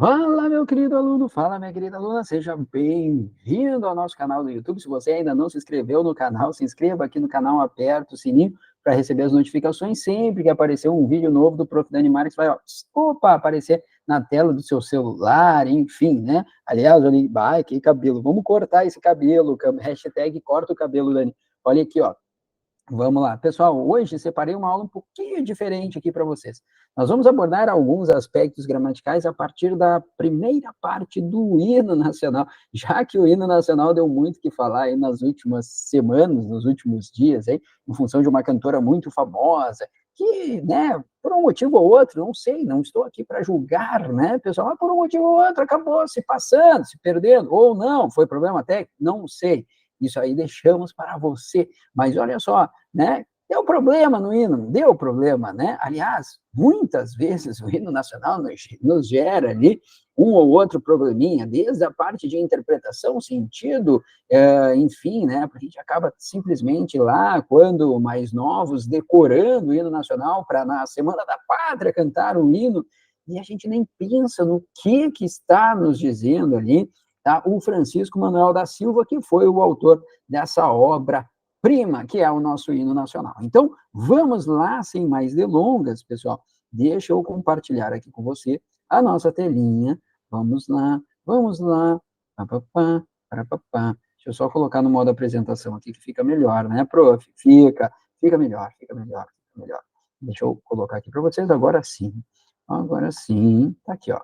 Fala, meu querido aluno, fala, minha querida aluna, seja bem-vindo ao nosso canal do YouTube. Se você ainda não se inscreveu no canal, se inscreva aqui no canal, aperta o sininho para receber as notificações. Sempre que aparecer um vídeo novo do Prof. Dani Marques, vai, ó, opa, aparecer na tela do seu celular, enfim, né? Aliás, olha, vai, que cabelo, vamos cortar esse cabelo, hashtag corta o cabelo, Dani. Olha aqui, ó. Vamos lá. Pessoal, hoje separei uma aula um pouquinho diferente aqui para vocês. Nós vamos abordar alguns aspectos gramaticais a partir da primeira parte do hino nacional, já que o hino nacional deu muito o que falar aí nas últimas semanas, nos últimos dias, aí, em função de uma cantora muito famosa, que, né, por um motivo ou outro, não sei, não estou aqui para julgar, né, pessoal, mas por um motivo ou outro acabou se passando, se perdendo, ou não, foi problema técnico, não sei. Isso aí deixamos para você. Mas olha só, né? Deu problema no hino, deu problema, né? Aliás, muitas vezes o hino nacional nos gera ali um ou outro probleminha, desde a parte de interpretação, sentido, enfim, né? Porque a gente acaba simplesmente lá, quando mais novos, decorando o hino nacional para na Semana da Pátria cantar o hino, e a gente nem pensa no que está nos dizendo ali, tá? O Francisco Manuel da Silva, que foi o autor dessa obra-prima, que é o nosso hino nacional. Então, vamos lá, sem mais delongas, pessoal. Deixa eu compartilhar aqui com você a nossa telinha. Vamos lá, vamos lá. Papapá, papapá. Deixa eu só colocar no modo apresentação aqui, que fica melhor, né, prof? Fica melhor, fica melhor, fica melhor. Deixa eu colocar aqui para vocês, agora sim. Agora sim, tá aqui, ó.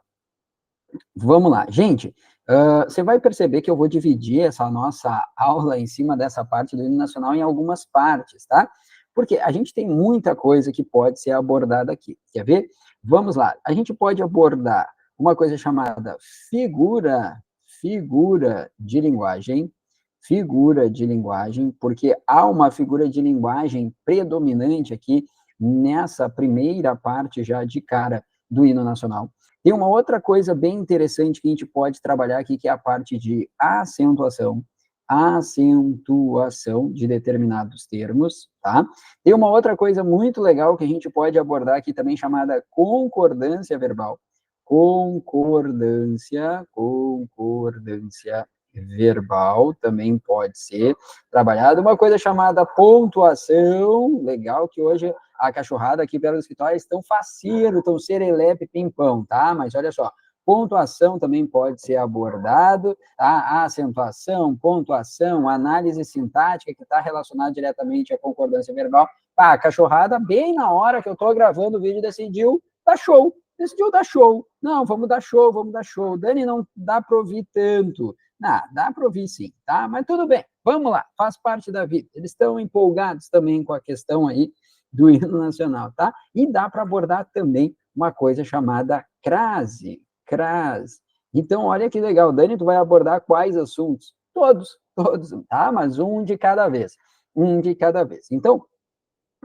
Vamos lá. Gente, você vai perceber que eu vou dividir essa nossa aula em cima dessa parte do hino nacional em algumas partes, tá? Porque a gente tem muita coisa que pode ser abordada aqui. Quer ver? Vamos lá. A gente pode abordar uma coisa chamada figura de linguagem, porque há uma figura de linguagem predominante aqui nessa primeira parte já de cara do hino nacional. Tem uma outra coisa bem interessante que a gente pode trabalhar aqui, que é a parte de acentuação de determinados termos, tá? Tem uma outra coisa muito legal que a gente pode abordar aqui também, chamada concordância verbal. Concordância verbal também pode ser trabalhada. Uma coisa chamada pontuação, legal, que hoje a cachorrada aqui pelo escritório estão faceiro, estão serelepe, pimpão, tá? Mas olha só, pontuação também pode ser abordado, tá? Acentuação, pontuação, análise sintática, que está relacionada diretamente à concordância verbal. Pá, cachorrada, bem na hora que eu estou gravando o vídeo, decidiu, tá show. Decidiu dar show. Não, vamos dar show, vamos dar show. Dani, não dá para ouvir tanto. Não, dá para ouvir sim, tá? Mas tudo bem, vamos lá, faz parte da vida. Eles estão empolgados também com a questão aí do hino nacional, tá? E dá para abordar também uma coisa chamada crase. Então, olha que legal, Dani, tu vai abordar quais assuntos? Todos, tá? Mas um de cada vez. Então,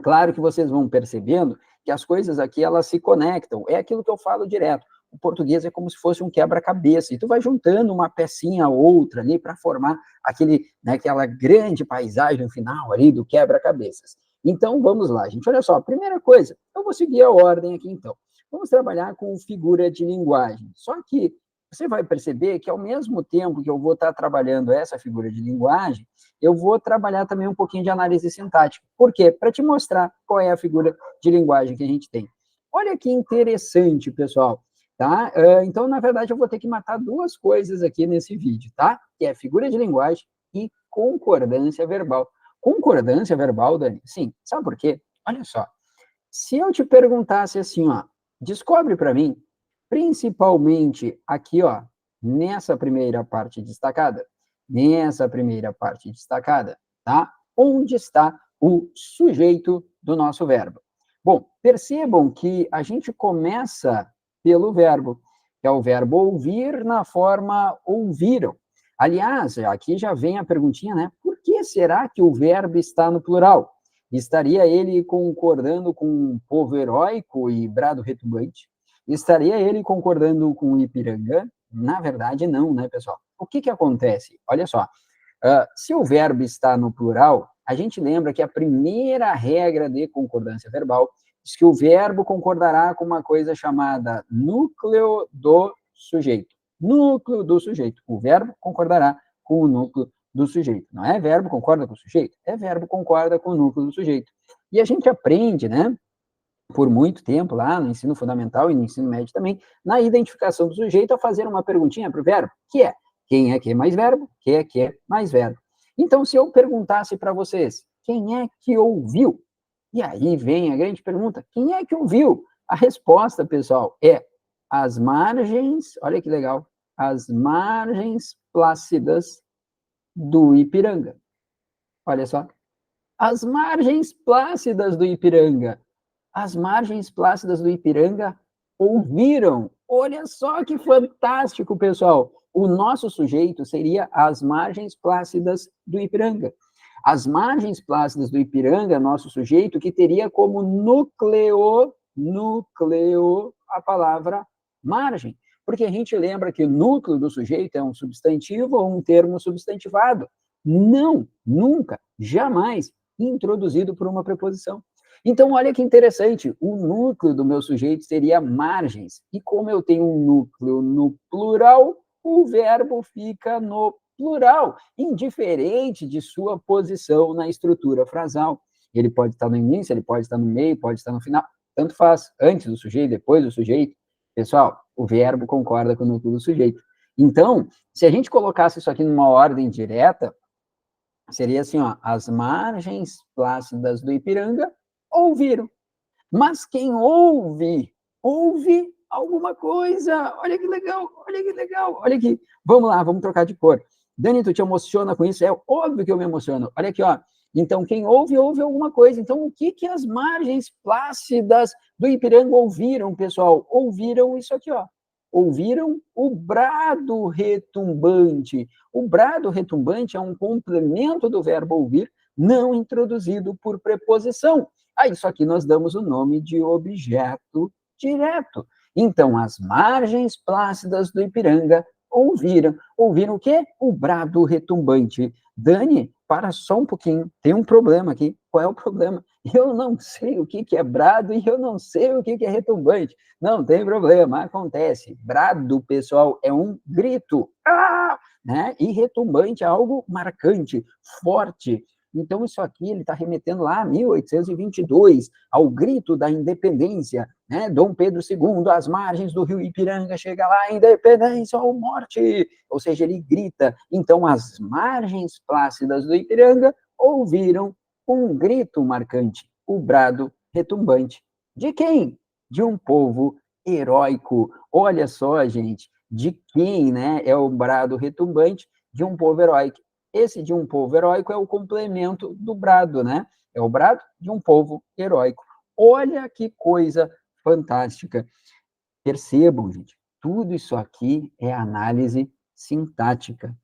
claro que vocês vão percebendo que as coisas aqui, elas se conectam. É aquilo que eu falo direto. O português é como se fosse um quebra-cabeça, e tu vai juntando uma pecinha a outra ali para formar aquela grande paisagem final ali do quebra-cabeças. Então, vamos lá, gente. Olha só, primeira coisa, eu vou seguir a ordem aqui, então. Vamos trabalhar com figura de linguagem. Só que você vai perceber que, ao mesmo tempo que eu vou estar trabalhando essa figura de linguagem, eu vou trabalhar também um pouquinho de análise sintática. Por quê? Para te mostrar qual é a figura de linguagem que a gente tem. Olha que interessante, pessoal. Tá? Então, na verdade, eu vou ter que matar duas coisas aqui nesse vídeo, tá? Que é figura de linguagem e concordância verbal. Concordância verbal, Dani? Sim. Sabe por quê? Olha só. Se eu te perguntasse assim, ó, descobre para mim, principalmente aqui, ó, nessa primeira parte destacada, tá? Onde está o sujeito do nosso verbo? Bom, percebam que a gente começa pelo verbo, que é o verbo ouvir na forma ouviram. Aliás, aqui já vem a perguntinha, né? Por que será que o verbo está no plural? Estaria ele concordando com um povo heróico e brado retumbante? Estaria ele concordando com o Ipiranga? Na verdade, não, né, pessoal? O que acontece? Olha só, se o verbo está no plural, a gente lembra que a primeira regra de concordância verbal diz que o verbo concordará com uma coisa chamada núcleo do sujeito. Núcleo do sujeito. O verbo concordará com o núcleo do sujeito. Não é verbo concorda com o sujeito, é verbo concorda com o núcleo do sujeito. E a gente aprende, né, por muito tempo lá no ensino fundamental e no ensino médio também, na identificação do sujeito, a fazer uma perguntinha para o verbo, que é quem é que é mais verbo, quem é que é mais verbo. Então, se eu perguntasse para vocês, quem é que ouviu? E aí vem a grande pergunta, quem é que ouviu? A resposta, pessoal, é as margens, olha que legal, as margens plácidas do Ipiranga. Olha só, as margens plácidas do Ipiranga. As margens plácidas do Ipiranga ouviram. Olha só que fantástico, pessoal. O nosso sujeito seria as margens plácidas do Ipiranga. As margens plácidas do Ipiranga, nosso sujeito, que teria como núcleo a palavra margem. Porque a gente lembra que o núcleo do sujeito é um substantivo ou um termo substantivado. Não, nunca, jamais introduzido por uma preposição. Então, olha que interessante, o núcleo do meu sujeito seria margens. E como eu tenho um núcleo no plural, o verbo fica no plural, indiferente de sua posição na estrutura frasal. Ele pode estar no início, ele pode estar no meio, pode estar no final, tanto faz, antes do sujeito, depois do sujeito. Pessoal, o verbo concorda com o núcleo do sujeito. Então, se a gente colocasse isso aqui numa ordem direta, seria assim, ó, as margens plácidas do Ipiranga ouviram. Mas quem ouve, ouve alguma coisa. Olha que legal, olha que legal, olha aqui. Vamos lá, vamos trocar de cor. Dani, tu te emociona com isso? É óbvio que eu me emociono. Olha aqui, ó. Então, quem ouve, ouve alguma coisa. Então, o que as margens plácidas do Ipiranga ouviram, pessoal? Ouviram isso aqui, ó. Ouviram o brado retumbante. O brado retumbante é um complemento do verbo ouvir, não introduzido por preposição. A isso aqui nós damos o nome de objeto direto. Então, as margens plácidas do Ipiranga ouviram. Ouviram o quê? O brado retumbante. Dani, para só um pouquinho, tem um problema aqui. Qual é o problema? Eu não sei o que é brado e eu não sei o que é retumbante. Não tem problema, acontece. Brado, pessoal, é um grito. Ah! Né? E retumbante é algo marcante, forte. Então, isso aqui ele está remetendo lá a 1822, ao grito da independência, né? Dom Pedro II, às margens do rio Ipiranga, chega lá, independência ou morte! Ou seja, ele grita. Então, as margens plácidas do Ipiranga ouviram um grito marcante, o brado retumbante. De quem? De um povo heróico. Olha só, gente, de quem, né? É o brado retumbante de um povo heróico. Esse de um povo heróico é o complemento do brado, né? É o brado de um povo heróico. Olha que coisa fantástica. Percebam, gente, tudo isso aqui é análise sintática.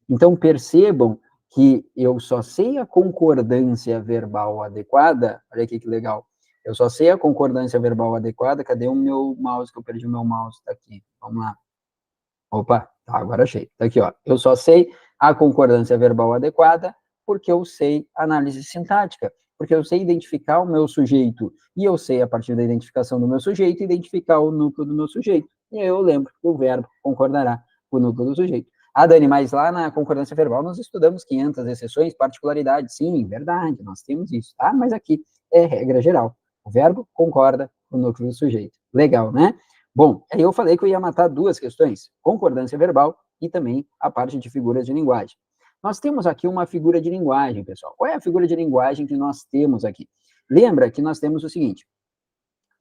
Então, percebam que eu só sei a concordância verbal adequada. Olha aqui que legal. Eu só sei a concordância verbal adequada. Cadê o meu mouse? Que eu perdi o meu mouse. Tá aqui. Vamos lá. Opa, tá, agora achei. Tá aqui, ó. Eu só sei a concordância verbal adequada porque eu sei análise sintática, porque eu sei identificar o meu sujeito, e eu sei, a partir da identificação do meu sujeito, identificar o núcleo do meu sujeito. E aí eu lembro que o verbo concordará com o núcleo do sujeito. Ah, Dani, mas lá na concordância verbal nós estudamos 500 exceções, particularidades. Sim, verdade, nós temos isso, tá? Mas aqui é regra geral. O verbo concorda com o núcleo do sujeito. Legal, né? Bom, aí eu falei que eu ia matar duas questões, concordância verbal e também a parte de figuras de linguagem. Nós temos aqui uma figura de linguagem, pessoal. Qual é a figura de linguagem que nós temos aqui? Lembra que nós temos o seguinte,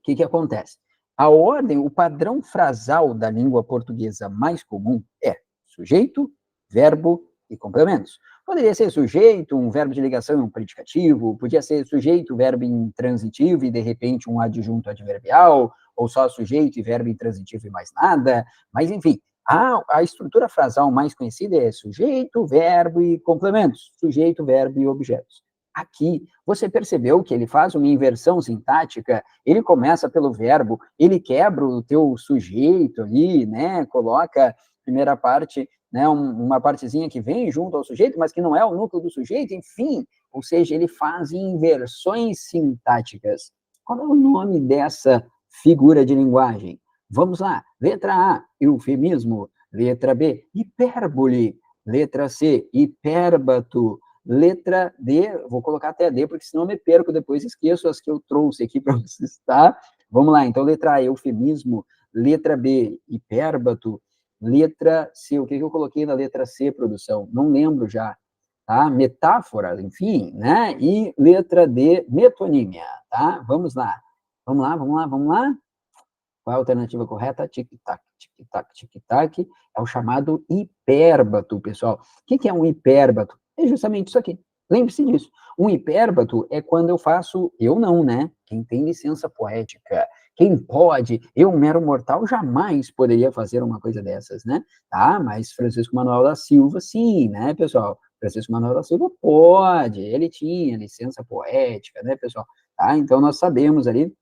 o que acontece? A ordem, o padrão frasal da língua portuguesa mais comum é sujeito, verbo e complementos. Poderia ser sujeito, um verbo de ligação e um predicativo, podia ser sujeito, verbo intransitivo e, de repente, um adjunto adverbial, ou só sujeito e verbo intransitivo e mais nada, mas, enfim, a estrutura frasal mais conhecida é sujeito, verbo e complementos, sujeito, verbo e objetos. Aqui, você percebeu que ele faz uma inversão sintática, ele começa pelo verbo, ele quebra o teu sujeito ali, né, coloca primeira parte, né, uma partezinha que vem junto ao sujeito, mas que não é o núcleo do sujeito, enfim, ou seja, ele faz inversões sintáticas. Qual é o nome dessa figura de linguagem? Vamos lá. Letra A, eufemismo. Letra B, hipérbole. Letra C, hipérbato. Letra D, vou colocar até D, porque senão eu me perco depois, esqueço as que eu trouxe aqui para vocês, tá? Vamos lá, então, letra A, eufemismo. Letra B, hipérbato. Letra C, o que eu coloquei na letra C, produção? Não lembro já, tá? Metáfora, enfim, né? E letra D, metonímia, tá? Vamos lá. Vamos lá, vamos lá, vamos lá. Qual é a alternativa correta? Tic-tac, tic-tac, tic-tac. É o chamado hipérbato, pessoal. O que é um hipérbato? É justamente isso aqui. Lembre-se disso. Um hipérbato é quando eu faço, eu não, né? Quem tem licença poética, quem pode, eu, mero mortal, jamais poderia fazer uma coisa dessas, né? Tá, mas Francisco Manuel da Silva, sim, né, pessoal? Francisco Manuel da Silva pode, ele tinha licença poética, né, pessoal? Tá, então nós sabemos ali,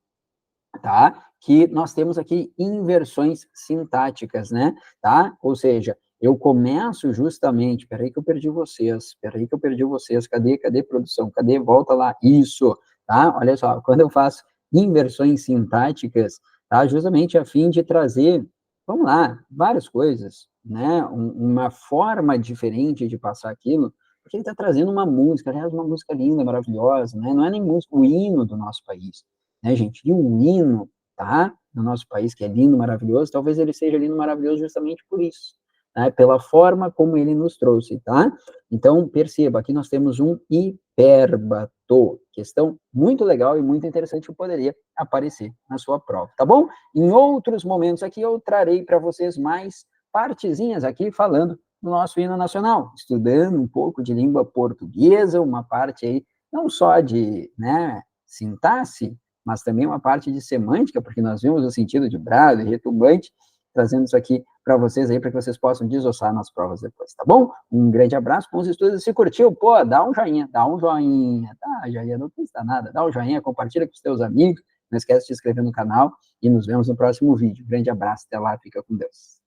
tá? Que nós temos aqui inversões sintáticas, né? Tá? Ou seja, eu começo justamente, peraí que eu perdi vocês, cadê produção, cadê, volta lá, isso, tá? Olha só, quando eu faço inversões sintáticas, tá? Justamente a fim de trazer, vamos lá, várias coisas, né? Uma forma diferente de passar aquilo, porque ele está trazendo uma música, aliás, uma música linda, maravilhosa, né? Não é nem música, o hino do nosso país, né, gente? E um hino, tá? No nosso país, que é lindo, maravilhoso, talvez ele seja lindo, maravilhoso justamente por isso, né? Pela forma como ele nos trouxe, tá? Então, perceba, aqui nós temos um hipérbato, questão muito legal e muito interessante que poderia aparecer na sua prova, tá bom? Em outros momentos aqui eu trarei para vocês mais partezinhas aqui falando do nosso hino nacional, estudando um pouco de língua portuguesa, uma parte aí não só de, né, sintaxe, mas também uma parte de semântica, porque nós vimos o sentido de brado e retumbante, trazendo isso aqui para vocês aí, para que vocês possam desossar nas provas depois, tá bom? Um grande abraço, bons estudos, se curtiu, pô, dá um joinha, tá, joinha não custa nada, dá um joinha, compartilha com os teus amigos, não esquece de se inscrever no canal e nos vemos no próximo vídeo. Grande abraço, até lá, fica com Deus.